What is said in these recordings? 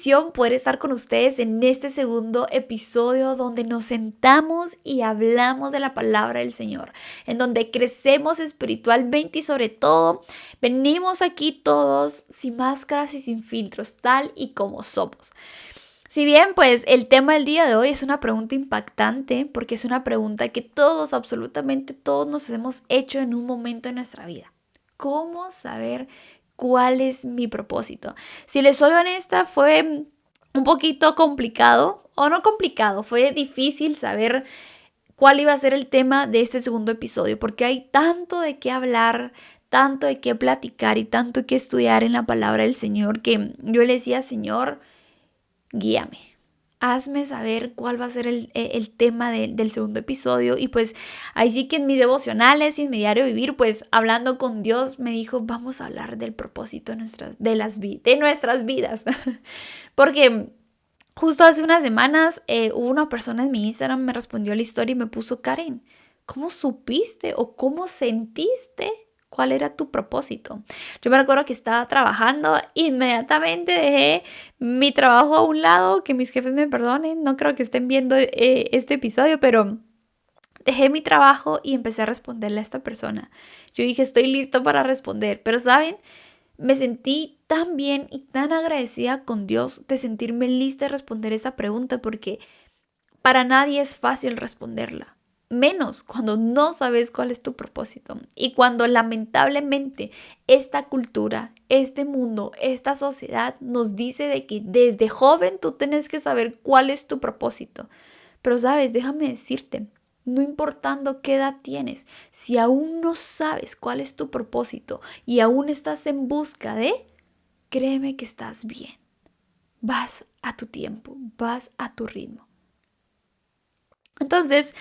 bendición poder estar con ustedes en este segundo episodio donde nos sentamos y hablamos de la palabra del Señor, en donde crecemos espiritualmente y sobre todo venimos aquí todos sin máscaras y sin filtros, tal y como somos. Si bien, pues el tema del día de hoy es una pregunta impactante porque es una pregunta que todos, absolutamente todos nos hemos hecho en un momento de nuestra vida. ¿Cómo saber cuál es mi propósito? Si les soy honesta, fue un poquito complicado, o no complicado, fue difícil saber cuál iba a ser el tema de este segundo episodio porque hay tanto de qué hablar, tanto de qué platicar y tanto que estudiar en la palabra del Señor que yo le decía, Señor, guíame, hazme saber cuál va a ser el tema del segundo episodio. Y pues ahí sí que en mis devocionales y en mi diario vivir, pues hablando con Dios me dijo, vamos a hablar del propósito de nuestras vidas. Porque justo hace unas semanas hubo una persona en mi Instagram, me respondió a la historia y me puso, Karen, ¿cómo supiste o cómo sentiste cuál era tu propósito? Yo me recuerdo que estaba trabajando, inmediatamente dejé mi trabajo a un lado, que mis jefes me perdonen, no creo que estén viendo este episodio, pero dejé mi trabajo y empecé a responderle a esta persona. Yo dije, estoy listo para responder, pero ¿saben? Me sentí tan bien y tan agradecida con Dios de sentirme lista de responder esa pregunta porque para nadie es fácil responderla, menos cuando no sabes cuál es tu propósito y cuando lamentablemente esta cultura, este mundo, esta sociedad nos dice de que desde joven tú tienes que saber cuál es tu propósito. Pero sabes, déjame decirte, no importando qué edad tienes, si aún no sabes cuál es tu propósito y aún estás en busca de, créeme que estás bien. Vas a tu tiempo, vas a tu ritmo. Entonces,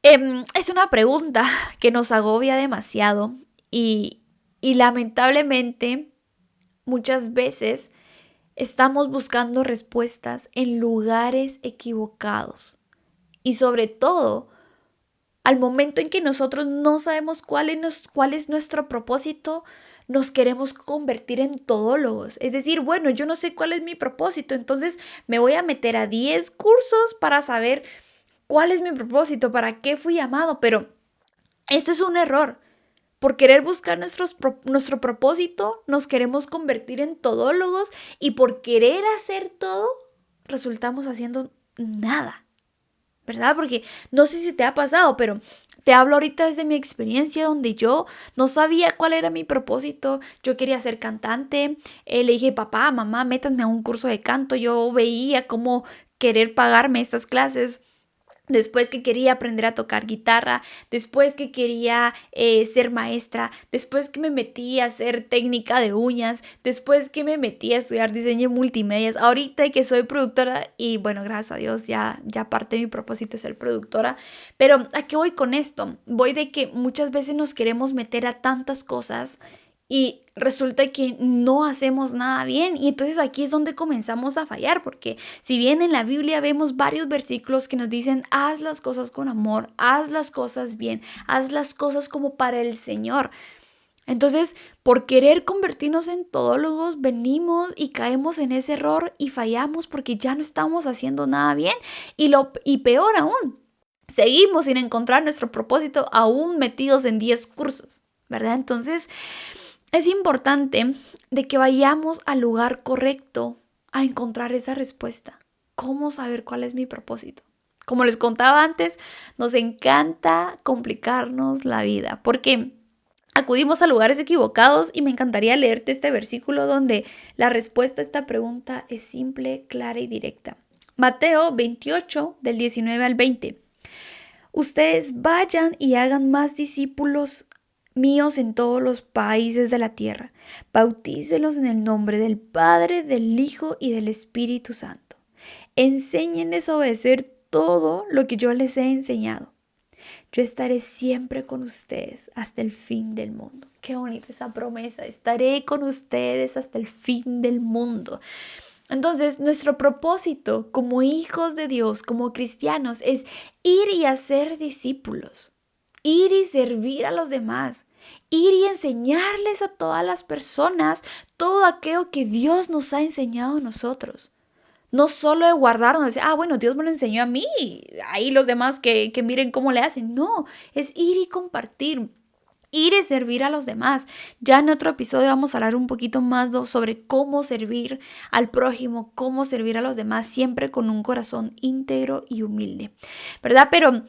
es una pregunta que nos agobia demasiado y lamentablemente muchas veces estamos buscando respuestas en lugares equivocados. Y sobre todo, al momento en que nosotros no sabemos cuál es nuestro propósito, nos queremos convertir en todólogos. Es decir, bueno, yo no sé cuál es mi propósito, entonces me voy a meter a 10 cursos para saber cuál es mi propósito, para qué fui llamado. Pero esto es un error. Por querer buscar nuestro propósito, nos queremos convertir en todólogos y por querer hacer todo, resultamos haciendo nada. ¿Verdad? Porque no sé si te ha pasado, pero te hablo ahorita desde mi experiencia donde yo no sabía cuál era mi propósito. Yo quería ser cantante. Le dije, papá, mamá, métanme a un curso de canto. Yo veía cómo querer pagarme estas clases. Después que quería aprender a tocar guitarra, después que quería ser maestra, después que me metí a hacer técnica de uñas, después que me metí a estudiar diseño multimedias, ahorita que soy productora y bueno, gracias a Dios ya parte de mi propósito es ser productora. Pero ¿a qué voy con esto? Voy de que muchas veces nos queremos meter a tantas cosas y resulta que no hacemos nada bien. Y entonces aquí es donde comenzamos a fallar, porque si bien en la Biblia vemos varios versículos que nos dicen, haz las cosas con amor, haz las cosas bien, haz las cosas como para el Señor. Entonces, por querer convertirnos en todólogos, venimos y caemos en ese error y fallamos porque ya no estamos haciendo nada bien. Y peor aún, seguimos sin encontrar nuestro propósito, aún metidos en 10 cursos, ¿verdad? Entonces, es importante de que vayamos al lugar correcto a encontrar esa respuesta. ¿Cómo saber cuál es mi propósito? Como les contaba antes, nos encanta complicarnos la vida porque acudimos a lugares equivocados y me encantaría leerte este versículo donde la respuesta a esta pregunta es simple, clara y directa. Mateo 28, del 19 al 20. Ustedes vayan y hagan más discípulos míos en todos los países de la tierra. Bautícelos en el nombre del Padre, del Hijo y del Espíritu Santo. Enséñenles a obedecer todo lo que yo les he enseñado. Yo estaré siempre con ustedes hasta el fin del mundo. Qué bonita esa promesa. Estaré con ustedes hasta el fin del mundo. Entonces, nuestro propósito como hijos de Dios, como cristianos, es ir y hacer discípulos. Ir y servir a los demás, ir y enseñarles a todas las personas todo aquello que Dios nos ha enseñado a nosotros. No solo de guardarnos, decir, bueno, Dios me lo enseñó a mí, y ahí los demás que miren cómo le hacen. No, es ir y compartir. Ir y servir a los demás. Ya en otro episodio vamos a hablar un poquito más sobre cómo servir al prójimo, cómo servir a los demás, siempre con un corazón íntegro y humilde, ¿verdad? Pero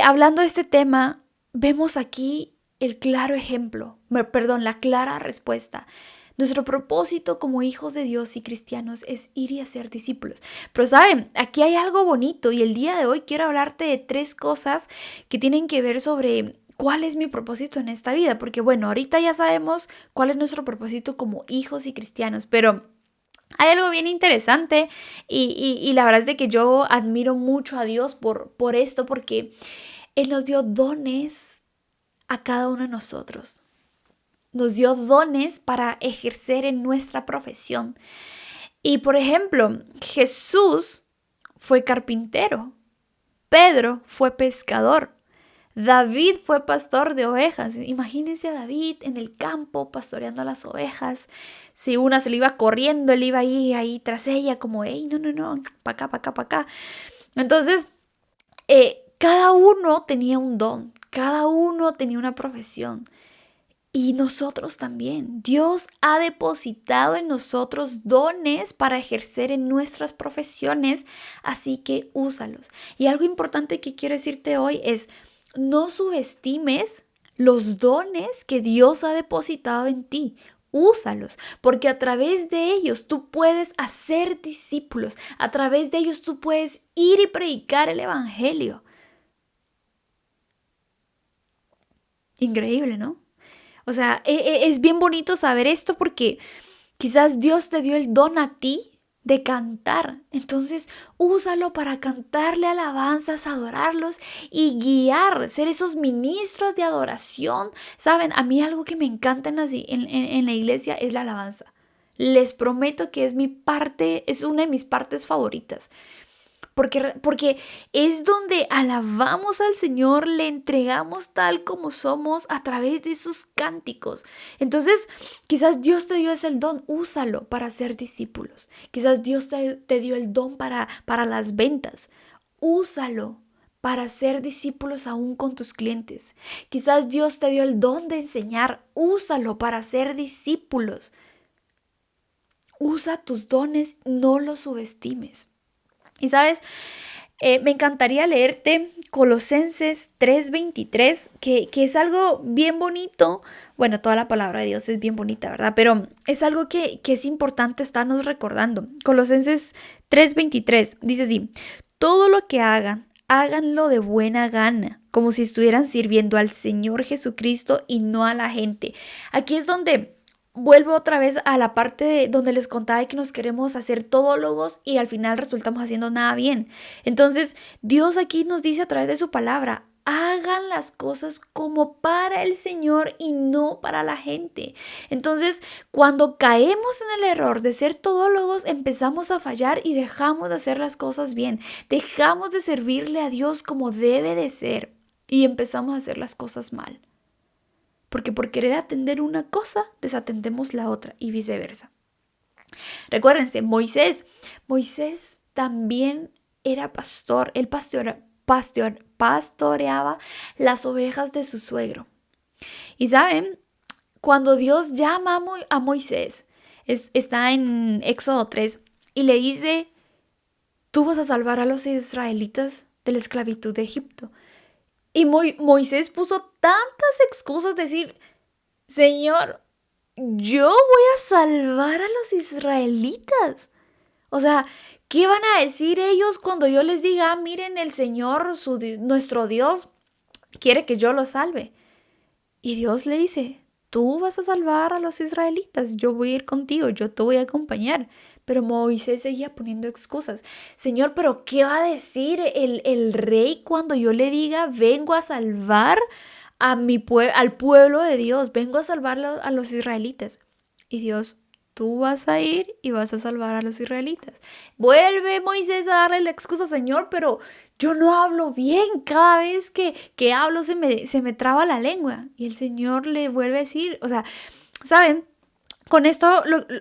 hablando de este tema, vemos aquí el claro ejemplo, perdón, la clara respuesta. Nuestro propósito como hijos de Dios y cristianos es ir y hacer discípulos. Pero saben, aquí hay algo bonito y el día de hoy quiero hablarte de 3 cosas que tienen que ver sobre cuál es mi propósito en esta vida. Porque bueno, ahorita ya sabemos cuál es nuestro propósito como hijos y cristianos, pero hay algo bien interesante y la verdad es de que yo admiro mucho a Dios por esto, porque Él nos dio dones a cada uno de nosotros. Nos dio dones para ejercer en nuestra profesión. Y por ejemplo, Jesús fue carpintero, Pedro fue pescador, David fue pastor de ovejas. Imagínense a David en el campo pastoreando las ovejas. Si una se le iba corriendo, él iba ahí tras ella como, hey, no, para acá, para acá, para acá. Entonces, cada uno tenía un don, cada uno tenía una profesión. Y nosotros también. Dios ha depositado en nosotros dones para ejercer en nuestras profesiones, así que úsalos. Y algo importante que quiero decirte hoy es, no subestimes los dones que Dios ha depositado en ti. Úsalos, porque a través de ellos tú puedes hacer discípulos. A través de ellos tú puedes ir y predicar el evangelio. Increíble, ¿no? O sea, es bien bonito saber esto porque quizás Dios te dio el don a ti de cantar. Entonces, úsalo para cantarle alabanzas, adorarlos y guiar, ser esos ministros de adoración. Saben, a mí algo que me encanta en la iglesia es la alabanza. Les prometo que es una de mis partes favoritas. Porque es donde alabamos al Señor, le entregamos tal como somos a través de esos cánticos. Entonces, quizás Dios te dio ese don, úsalo para ser discípulos. Quizás Dios te dio el don para las ventas, úsalo para ser discípulos aún con tus clientes. Quizás Dios te dio el don de enseñar, úsalo para ser discípulos. Usa tus dones, no los subestimes. Y sabes, me encantaría leerte Colosenses 3:23, que es algo bien bonito. Bueno, toda la palabra de Dios es bien bonita, ¿verdad? Pero es algo que es importante estarnos recordando. Colosenses 3:23 dice así: todo lo que hagan, háganlo de buena gana, como si estuvieran sirviendo al Señor Jesucristo y no a la gente. Aquí es donde vuelvo otra vez a la parte donde les contaba que nos queremos hacer todólogos y al final resultamos haciendo nada bien. Entonces, Dios aquí nos dice a través de su palabra, hagan las cosas como para el Señor y no para la gente. Entonces, cuando caemos en el error de ser todólogos, empezamos a fallar y dejamos de hacer las cosas bien. Dejamos de servirle a Dios como debe de ser y empezamos a hacer las cosas mal. Porque por querer atender una cosa, desatendemos la otra y viceversa. Recuérdense, Moisés también era pastor. Él pastoreaba las ovejas de su suegro. Y saben, cuando Dios llama a Moisés, está en Éxodo 3, y le dice, tú vas a salvar a los israelitas de la esclavitud de Egipto. Y Moisés puso tantas excusas, decir, Señor, yo voy a salvar a los israelitas. O sea, ¿qué van a decir ellos cuando yo les diga, miren, el Señor, nuestro Dios, quiere que yo los salve? Y Dios le dice, tú vas a salvar a los israelitas, yo voy a ir contigo, yo te voy a acompañar. Pero Moisés seguía poniendo excusas. Señor, ¿pero qué va a decir el rey cuando yo le diga, vengo a salvar al pueblo de Dios, vengo a salvar a los israelitas? Y Dios, tú vas a ir y vas a salvar a los israelitas. Vuelve Moisés a darle la excusa, Señor, pero yo no hablo bien. Cada vez que hablo se me traba la lengua. Y el Señor le vuelve a decir, o sea, ¿saben? Con esto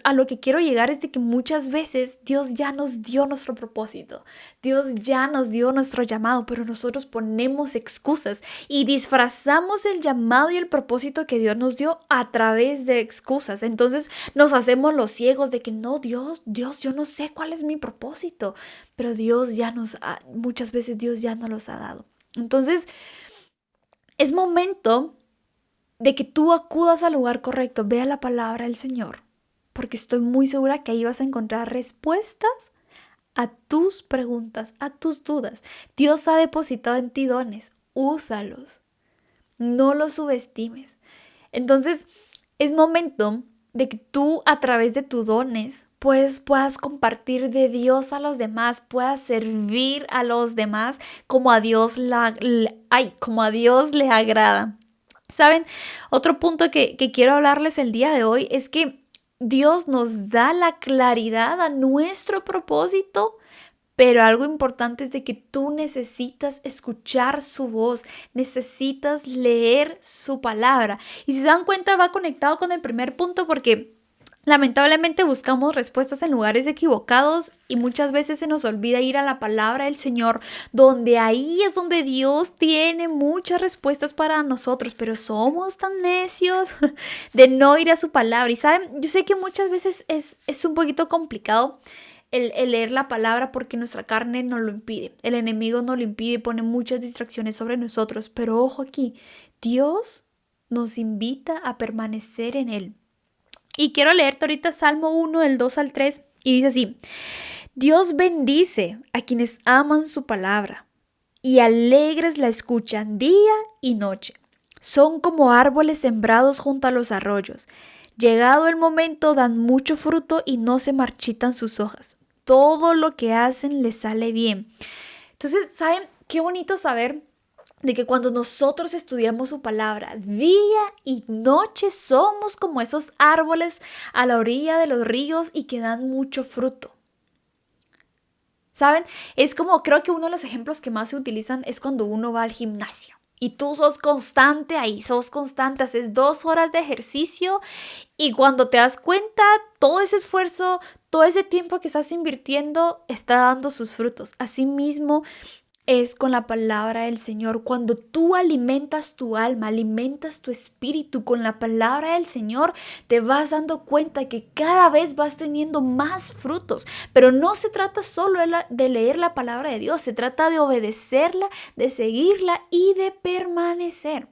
a lo que quiero llegar es de que muchas veces Dios ya nos dio nuestro propósito, Dios ya nos dio nuestro llamado, pero nosotros ponemos excusas y disfrazamos el llamado y el propósito que Dios nos dio a través de excusas. Entonces nos hacemos los ciegos de que no, Dios, yo no sé cuál es mi propósito, pero muchas veces Dios ya nos los ha dado. Entonces es momento de que tú acudas al lugar correcto, vea la palabra del Señor, porque estoy muy segura que ahí vas a encontrar respuestas a tus preguntas, a tus dudas. Dios ha depositado en ti dones, úsalos, no los subestimes. Entonces, es momento de que tú a través de tus dones puedas compartir de Dios a los demás, puedas servir a los demás como a Dios como a Dios le agrada. ¿Saben? Otro punto que quiero hablarles el día de hoy es que Dios nos da la claridad a nuestro propósito, pero algo importante es de que tú necesitas escuchar su voz, necesitas leer su palabra. Y si se dan cuenta va conectado con el primer punto porque lamentablemente buscamos respuestas en lugares equivocados y muchas veces se nos olvida ir a la palabra del Señor, donde ahí es donde Dios tiene muchas respuestas para nosotros, pero somos tan necios de no ir a su palabra. Y saben, yo sé que muchas veces es un poquito complicado el leer la palabra porque nuestra carne nos lo impide, el enemigo nos lo impide y pone muchas distracciones sobre nosotros, pero ojo aquí, Dios nos invita a permanecer en Él. Y quiero leerte ahorita Salmo 1, del 2 al 3, y dice así: Dios bendice a quienes aman su palabra y alegres la escuchan día y noche. Son como árboles sembrados junto a los arroyos. Llegado el momento dan mucho fruto y no se marchitan sus hojas. Todo lo que hacen les sale bien. Entonces, ¿saben qué bonito saber de que cuando nosotros estudiamos su palabra día y noche somos como esos árboles a la orilla de los ríos y que dan mucho fruto? ¿Saben? Es como, creo que uno de los ejemplos que más se utilizan es cuando uno va al gimnasio y tú sos constante ahí, haces 2 horas de ejercicio y cuando te das cuenta, todo ese esfuerzo, todo ese tiempo que estás invirtiendo está dando sus frutos. Asimismo, es con la palabra del Señor. Cuando tú alimentas tu alma, alimentas tu espíritu con la palabra del Señor, te vas dando cuenta que cada vez vas teniendo más frutos. Pero no se trata solo de leer la palabra de Dios, se trata de obedecerla, de seguirla y de permanecer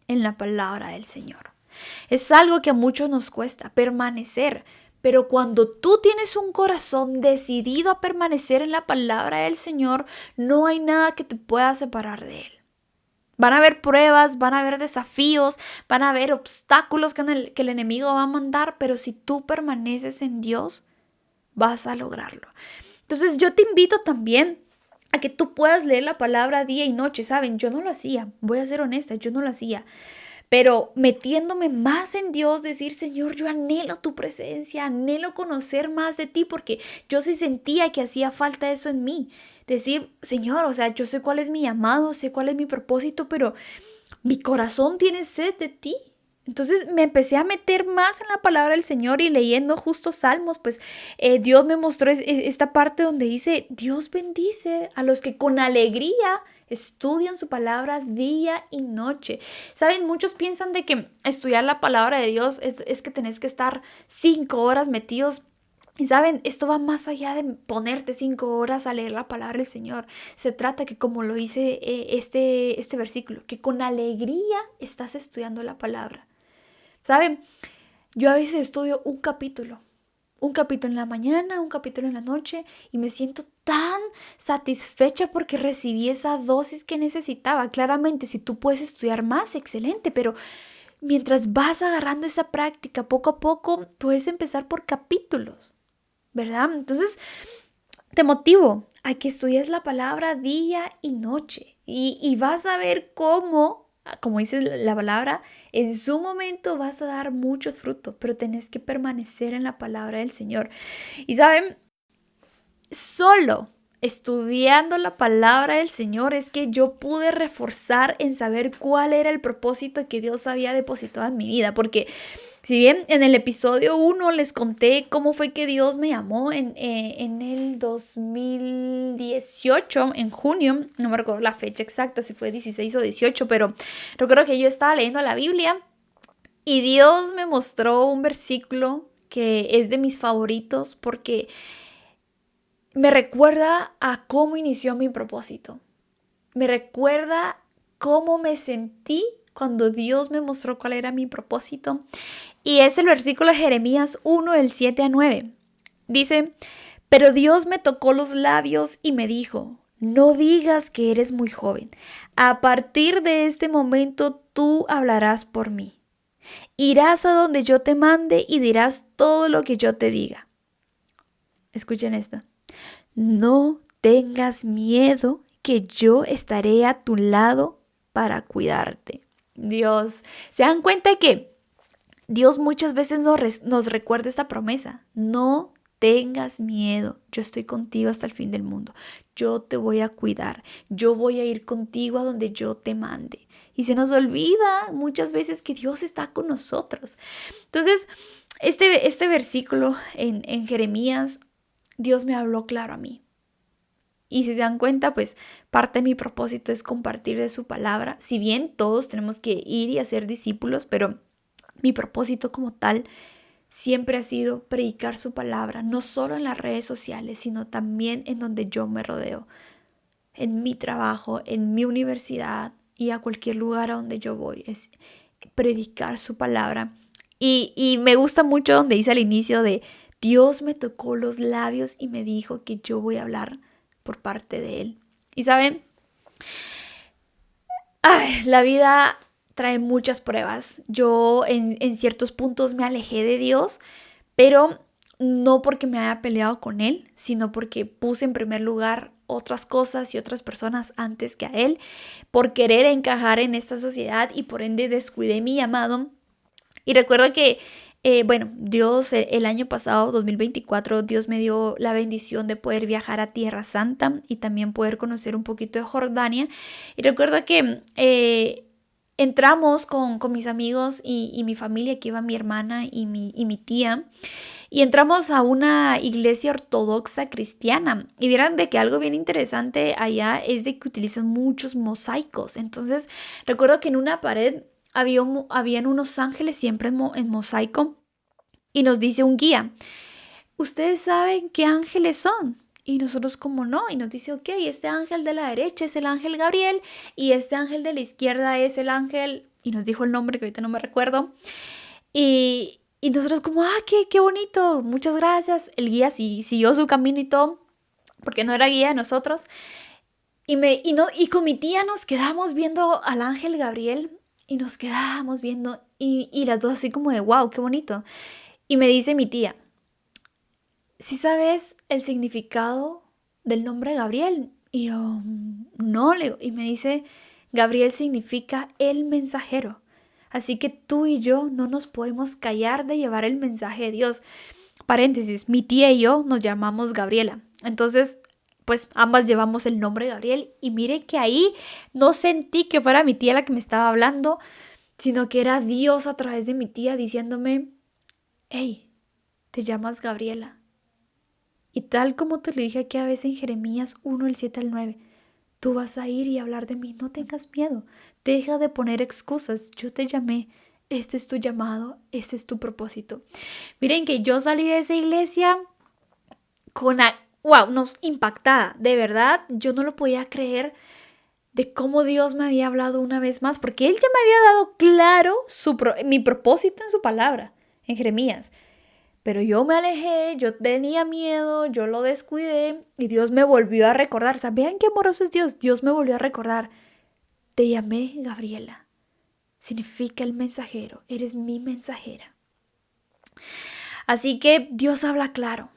en la palabra del Señor. Es algo que a muchos nos cuesta, permanecer. Pero cuando tú tienes un corazón decidido a permanecer en la palabra del Señor, no hay nada que te pueda separar de Él. Van a haber pruebas, van a haber desafíos, van a haber obstáculos que el enemigo va a mandar, pero si tú permaneces en Dios, vas a lograrlo. Entonces yo te invito también a que tú puedas leer la palabra día y noche. ¿Saben? Yo no lo hacía, voy a ser honesta, yo no lo hacía. Pero metiéndome más en Dios, decir: Señor, yo anhelo tu presencia, anhelo conocer más de ti, porque yo sí sentía que hacía falta eso en mí. Decir: Señor, o sea, yo sé cuál es mi llamado, sé cuál es mi propósito, pero mi corazón tiene sed de ti. Entonces me empecé a meter más en la palabra del Señor y leyendo justo Salmos, pues Dios me mostró esta parte donde dice: Dios bendice a los que con alegría estudian su palabra día y noche. Saben, muchos piensan de que estudiar la palabra de Dios es que tenés que estar 5 horas metidos. Y saben, esto va más allá de ponerte 5 horas a leer la palabra del Señor. Se trata que, como lo dice este versículo, que con alegría estás estudiando la palabra. ¿Saben? Yo a veces estudio un capítulo en la mañana, un capítulo en la noche y me siento tan satisfecha porque recibí esa dosis que necesitaba. Claramente, si tú puedes estudiar más, excelente, pero mientras vas agarrando esa práctica, poco a poco puedes empezar por capítulos, ¿verdad? Entonces, te motivo a que estudies la palabra día y noche y vas a ver cómo, como dice la palabra, en su momento vas a dar mucho fruto, pero tenés que permanecer en la palabra del Señor. Y saben, solo estudiando la palabra del Señor es que yo pude reforzar en saber cuál era el propósito que Dios había depositado en mi vida, porque Si bien en el episodio 1 les conté cómo fue que Dios me llamó en el 2018, en junio, no me recuerdo la fecha exacta, si fue 16 o 18, pero recuerdo que yo estaba leyendo la Biblia y Dios me mostró un versículo que es de mis favoritos porque me recuerda a cómo inició mi propósito. Me recuerda cómo me sentí cuando Dios me mostró cuál era mi propósito. Y es el versículo de Jeremías 1, del 7 a 9. Dice, pero Dios me tocó los labios y me dijo, no digas que eres muy joven. A partir de este momento tú hablarás por mí. Irás a donde yo te mande y dirás todo lo que yo te diga. Escuchen esto. No tengas miedo, que yo estaré a tu lado para cuidarte. Dios, ¿se dan cuenta que Dios muchas veces nos recuerda esta promesa? No tengas miedo, yo estoy contigo hasta el fin del mundo. Yo te voy a cuidar, yo voy a ir contigo a donde yo te mande. Y se nos olvida muchas veces que Dios está con nosotros. Entonces, este versículo en Jeremías, Dios me habló claro a mí. Y si se dan cuenta, pues parte de mi propósito es compartir de su palabra. Si bien todos tenemos que ir y hacer discípulos, pero mi propósito como tal siempre ha sido predicar su palabra, no solo en las redes sociales, sino también en donde yo me rodeo, en mi trabajo, en mi universidad y a cualquier lugar a donde yo voy. Es predicar su palabra. Y me gusta mucho donde dice al inicio de Dios me tocó los labios y me dijo que yo voy a hablar por parte de Él. Y saben, la vida trae muchas pruebas. Yo en ciertos puntos me alejé de Dios, pero no porque me haya peleado con Él, sino porque puse en primer lugar otras cosas y otras personas antes que a Él, por querer encajar en esta sociedad y por ende descuidé mi llamado. Y recuerdo que Dios el año pasado, 2024, Dios me dio la bendición de poder viajar a Tierra Santa y también poder conocer un poquito de Jordania. Y recuerdo que entramos con mis amigos y mi familia, que iba mi hermana y mi tía, y entramos a una iglesia ortodoxa cristiana. Y vieran de que algo bien interesante allá es de que utilizan muchos mosaicos. Entonces, recuerdo que en una pared habían unos ángeles siempre en mosaico y nos dice un guía, ¿ustedes saben qué ángeles son? Y nosotros como no, y nos dice, ok, este ángel de la derecha es el ángel Gabriel y este ángel de la izquierda es el ángel, y nos dijo el nombre que ahorita no me recuerdo, y nosotros como, qué bonito, muchas gracias. El guía siguió su camino y todo, porque no era guía de nosotros, y con mi tía nos quedamos viendo al ángel Gabriel. Y nos quedábamos viendo y las dos así como de wow, qué bonito. Y me dice mi tía, ¿sí sabes el significado del nombre Gabriel? Y yo, no, le digo. Y me dice, Gabriel significa el mensajero. Así que tú y yo no nos podemos callar de llevar el mensaje de Dios. Paréntesis, mi tía y yo nos llamamos Gabriela. Entonces, pues ambas llevamos el nombre de Gabriel. Y mire que ahí no sentí que fuera mi tía la que me estaba hablando, sino que era Dios a través de mi tía diciéndome, hey, te llamas Gabriela. Y tal como te lo dije aquí a veces en Jeremías 1, del 7 al 9, tú vas a ir y hablar de mí, no tengas miedo, deja de poner excusas, yo te llamé, este es tu llamado, este es tu propósito. Miren que yo salí de esa iglesia nos impactada, de verdad, yo no lo podía creer de cómo Dios me había hablado una vez más, porque Él ya me había dado claro mi propósito en su palabra, en Jeremías. Pero yo me alejé, yo tenía miedo, yo lo descuidé y Dios me volvió a recordar. O sea, vean qué amoroso es Dios. Dios me volvió a recordar. Te llamé Gabriela. Significa el mensajero. Eres mi mensajera. Así que Dios habla claro.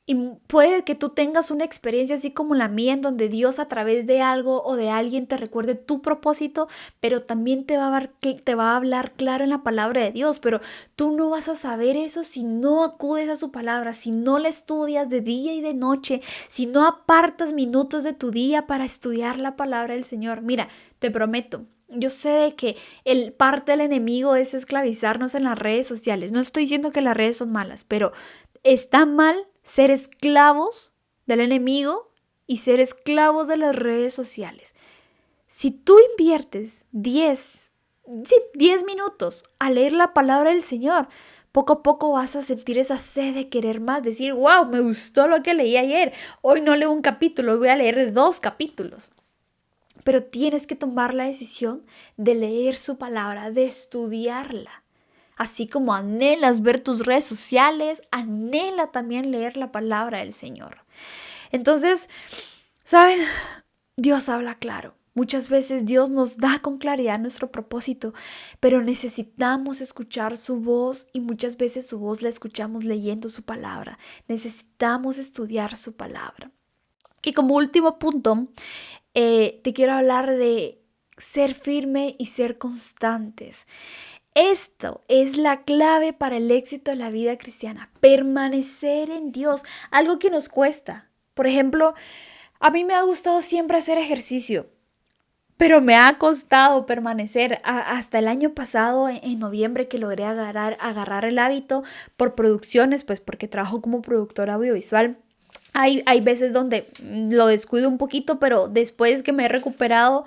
Y puede que tú tengas una experiencia así como la mía, en donde Dios a través de algo o de alguien te recuerde tu propósito, pero también te va a hablar claro en la palabra de Dios. Pero tú no vas a saber eso si no acudes a su palabra, si no la estudias de día y de noche, si no apartas minutos de tu día para estudiar la palabra del Señor. Mira, te prometo Yo sé de que parte del enemigo es esclavizarnos en las redes sociales. No estoy diciendo que las redes son malas, pero está mal ser esclavos del enemigo y ser esclavos de las redes sociales. Si tú inviertes 10 minutos a leer la palabra del Señor, poco a poco vas a sentir esa sed de querer más, decir, wow, me gustó lo que leí ayer, hoy no leo un capítulo, voy a leer 2 capítulos. Pero tienes que tomar la decisión de leer su palabra, de estudiarla. Así como anhelas ver tus redes sociales, anhela también leer la palabra del Señor. Entonces, ¿saben? Dios habla claro. Muchas veces Dios nos da con claridad nuestro propósito, pero necesitamos escuchar su voz y muchas veces su voz la escuchamos leyendo su palabra. Necesitamos estudiar su palabra. Y como último punto, te quiero hablar de ser firme y ser constantes. Esto es la clave para el éxito de la vida cristiana, permanecer en Dios, algo que nos cuesta. Por ejemplo, a mí me ha gustado siempre hacer ejercicio, pero me ha costado permanecer hasta el año pasado, en noviembre, que logré agarrar el hábito por producciones, pues porque trabajo como productora audiovisual. Hay veces donde lo descuido un poquito, pero después que me he recuperado,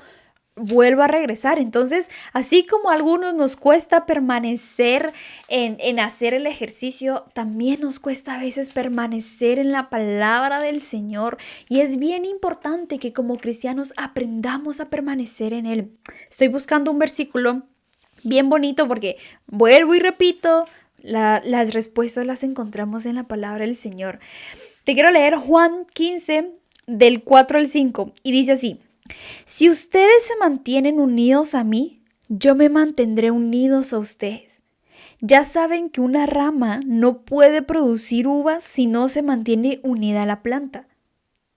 vuelvo a regresar. Entonces, así como a algunos nos cuesta permanecer en hacer el ejercicio, también nos cuesta a veces permanecer en la palabra del Señor. Y es bien importante que como cristianos aprendamos a permanecer en Él. Estoy buscando un versículo bien bonito porque vuelvo y repito, las respuestas las encontramos en la palabra del Señor. Te quiero leer Juan 15 del 4 al 5 y dice así: si ustedes se mantienen unidos a mí, yo me mantendré unidos a ustedes. Ya saben que una rama no puede producir uvas si no se mantiene unida a la planta.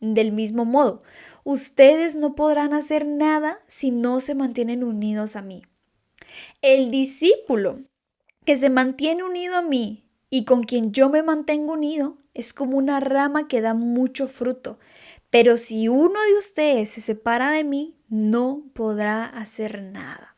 Del mismo modo, ustedes no podrán hacer nada si no se mantienen unidos a mí. El discípulo que se mantiene unido a mí y con quien yo me mantengo unido es como una rama que da mucho fruto. Pero si uno de ustedes se separa de mí, no podrá hacer nada.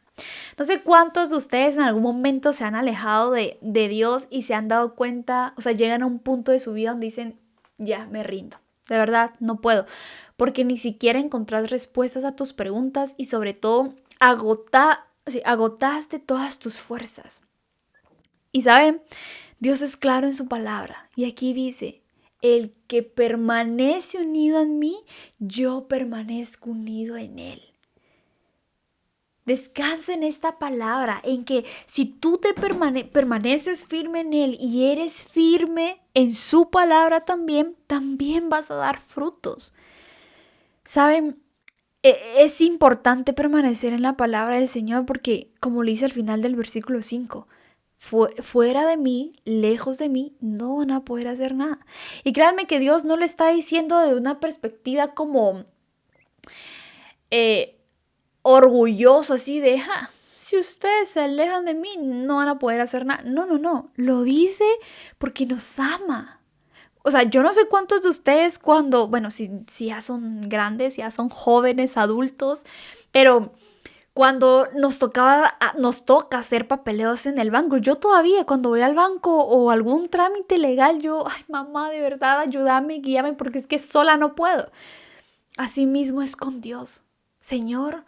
No sé cuántos de ustedes en algún momento se han alejado de Dios y se han dado cuenta, o sea, llegan a un punto de su vida donde dicen, ya, me rindo. De verdad, no puedo. Porque ni siquiera encontrás respuestas a tus preguntas y sobre todo agotaste todas tus fuerzas. Y saben, Dios es claro en su palabra. Y aquí dice, el que permanece unido en mí, yo permanezco unido en él. Descansa en esta palabra, en que si tú te permaneces firme en él y eres firme en su palabra también vas a dar frutos. ¿Saben? Es importante permanecer en la palabra del Señor porque, como le dice al final del versículo 5, fuera de mí, lejos de mí, no van a poder hacer nada. Y créanme que Dios no le está diciendo de una perspectiva como orgulloso, así de, si ustedes se alejan de mí, no van a poder hacer nada. No, lo dice porque nos ama. O sea, yo no sé cuántos de ustedes cuando, bueno, si ya son grandes, ya son jóvenes, adultos, pero cuando nos toca hacer papeleos en el banco, yo todavía cuando voy al banco o algún trámite legal, yo, ay mamá, de verdad, ayúdame, guíame, porque es que sola no puedo. Así mismo es con Dios. Señor,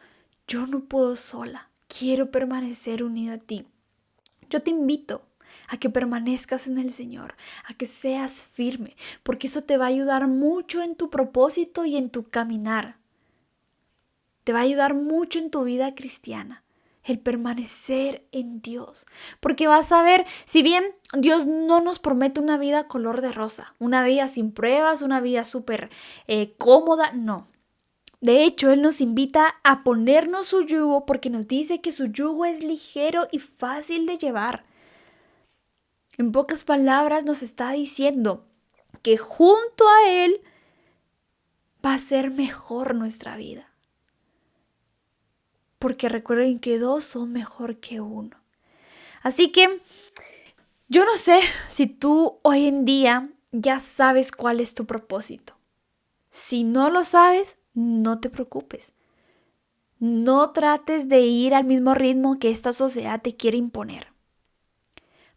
yo no puedo sola, quiero permanecer unido a ti. Yo te invito a que permanezcas en el Señor, a que seas firme, porque eso te va a ayudar mucho en tu propósito y en tu caminar. Te va a ayudar mucho en tu vida cristiana, el permanecer en Dios. Porque vas a ver, si bien Dios no nos promete una vida color de rosa, una vida sin pruebas, una vida súper cómoda, no. De hecho, Él nos invita a ponernos su yugo porque nos dice que su yugo es ligero y fácil de llevar. En pocas palabras nos está diciendo que junto a Él va a ser mejor nuestra vida. Porque recuerden que 2 son mejor que 1. Así que yo no sé si tú hoy en día ya sabes cuál es tu propósito. Si no lo sabes, no te preocupes. No trates de ir al mismo ritmo que esta sociedad te quiere imponer.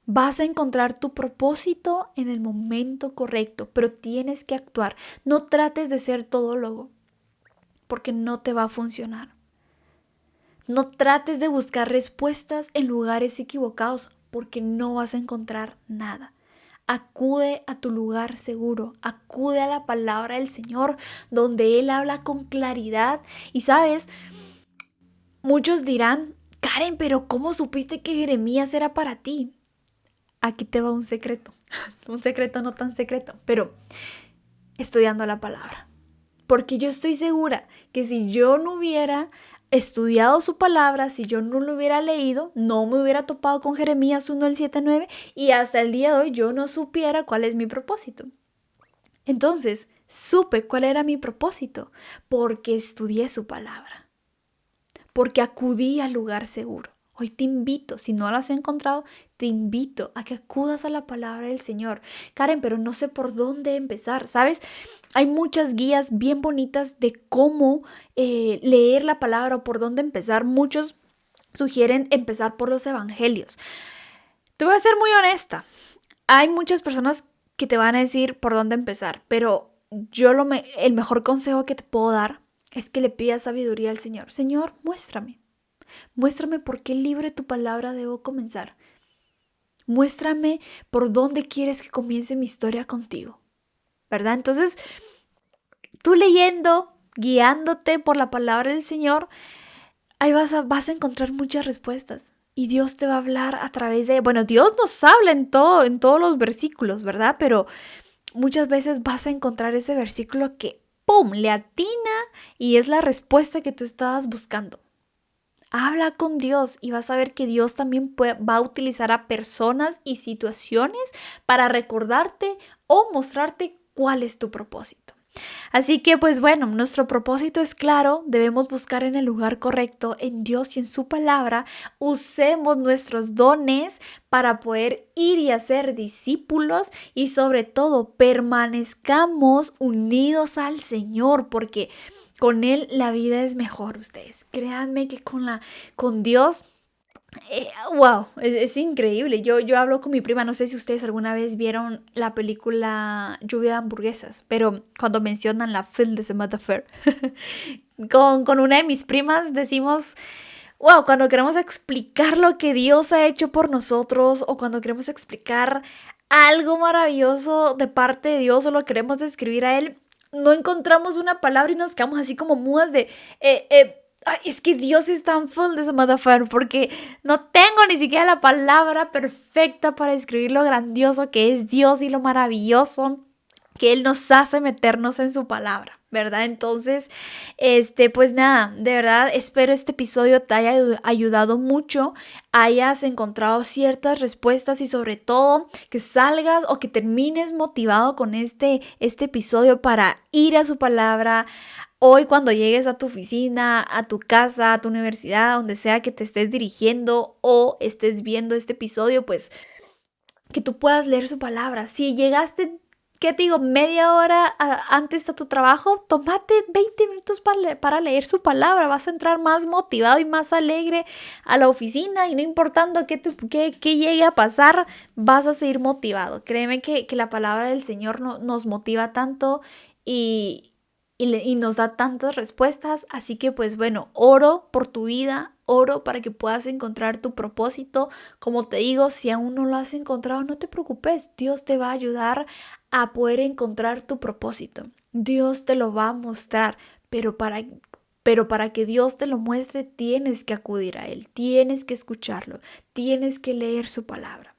Vas a encontrar tu propósito en el momento correcto, pero tienes que actuar. No trates de ser todólogo, porque no te va a funcionar. No trates de buscar respuestas en lugares equivocados, porque no vas a encontrar nada. Acude a tu lugar seguro, acude a la palabra del Señor, donde Él habla con claridad. Y sabes, muchos dirán, Karen, pero ¿cómo supiste que Jeremías era para ti? Aquí te va un secreto, un secreto no tan secreto, pero estudiando la palabra. Porque yo estoy segura que si yo no hubiera estudiado su palabra, si yo no lo hubiera leído, no me hubiera topado con Jeremías 1, el 7, 9 y hasta el día de hoy yo no supiera cuál es mi propósito. Entonces, supe cuál era mi propósito porque estudié su palabra, porque acudí al lugar seguro. Hoy te invito, si no lo has encontrado, te invito a que acudas a la palabra del Señor. Karen, pero no sé por dónde empezar, ¿sabes? Hay muchas guías bien bonitas de cómo leer la palabra o por dónde empezar. Muchos sugieren empezar por los evangelios. Te voy a ser muy honesta. Hay muchas personas que te van a decir por dónde empezar, pero el mejor consejo que te puedo dar es que le pidas sabiduría al Señor. Señor, muéstrame. Muéstrame por qué libro de tu palabra debo comenzar. Muéstrame por dónde quieres que comience mi historia contigo, ¿verdad? Entonces, tú leyendo, guiándote por la palabra del Señor, ahí vas a encontrar muchas respuestas. Y Dios te va a hablar a través de... Bueno, Dios nos habla en todos los versículos, ¿verdad? Pero muchas veces vas a encontrar ese versículo que, ¡pum!, le atina y es la respuesta que tú estabas buscando. Habla con Dios y vas a ver que Dios también va a utilizar a personas y situaciones para recordarte o mostrarte cuál es tu propósito. Así que pues bueno, nuestro propósito es claro, debemos buscar en el lugar correcto, en Dios y en su palabra. Usemos nuestros dones para poder ir y hacer discípulos y sobre todo permanezcamos unidos al Señor porque con Él la vida es mejor, ustedes. Créanme que con Dios, wow, es increíble. Yo hablo con mi prima, no sé si ustedes alguna vez vieron la película Lluvia de hamburguesas, pero cuando mencionan la film de Samantha Fair, con una de mis primas decimos... Wow, cuando queremos explicar lo que Dios ha hecho por nosotros o cuando queremos explicar algo maravilloso de parte de Dios o lo queremos describir a Él, no encontramos una palabra y nos quedamos así como mudas de, ay, es que Dios es tan full de esa motherfucker porque no tengo ni siquiera la palabra perfecta para describir lo grandioso que es Dios y lo maravilloso que Él nos hace meternos en su palabra, ¿verdad? Entonces, pues nada, de verdad espero este episodio te haya ayudado mucho, hayas encontrado ciertas respuestas y sobre todo que salgas o que termines motivado con este episodio para ir a su palabra. Hoy cuando llegues a tu oficina, a tu casa, a tu universidad, donde sea que te estés dirigiendo o estés viendo este episodio, pues que tú puedas leer su palabra. Si llegaste, ¿qué te digo? Media hora antes de tu trabajo, tómate 20 minutos para leer su palabra. Vas a entrar más motivado y más alegre a la oficina y no importando qué llegue a pasar, vas a seguir motivado. Créeme que la palabra del Señor nos motiva tanto y nos da tantas respuestas. Así que pues bueno, oro por tu vida, oro para que puedas encontrar tu propósito. Como te digo, si aún no lo has encontrado, no te preocupes, Dios te va a ayudar a poder encontrar tu propósito. Dios te lo va a mostrar, pero para que Dios te lo muestre, tienes que acudir a Él, tienes que escucharlo, tienes que leer su palabra.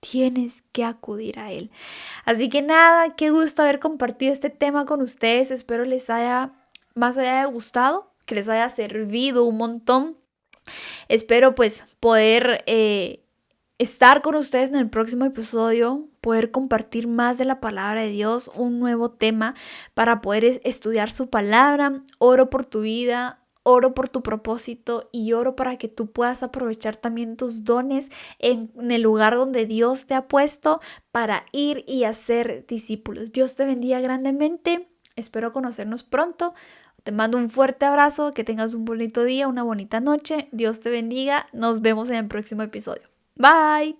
Tienes que acudir a Él. Así que nada, qué gusto haber compartido este tema con ustedes. Espero les haya gustado, que les haya servido un montón. Espero pues poder estar con ustedes en el próximo episodio, poder compartir más de la palabra de Dios, un nuevo tema para poder estudiar su palabra. Oro por tu vida. Oro por tu propósito y oro para que tú puedas aprovechar también tus dones en el lugar donde Dios te ha puesto para ir y hacer discípulos. Dios te bendiga grandemente. Espero conocernos pronto. Te mando un fuerte abrazo, que tengas un bonito día, una bonita noche. Dios te bendiga. Nos vemos en el próximo episodio. Bye.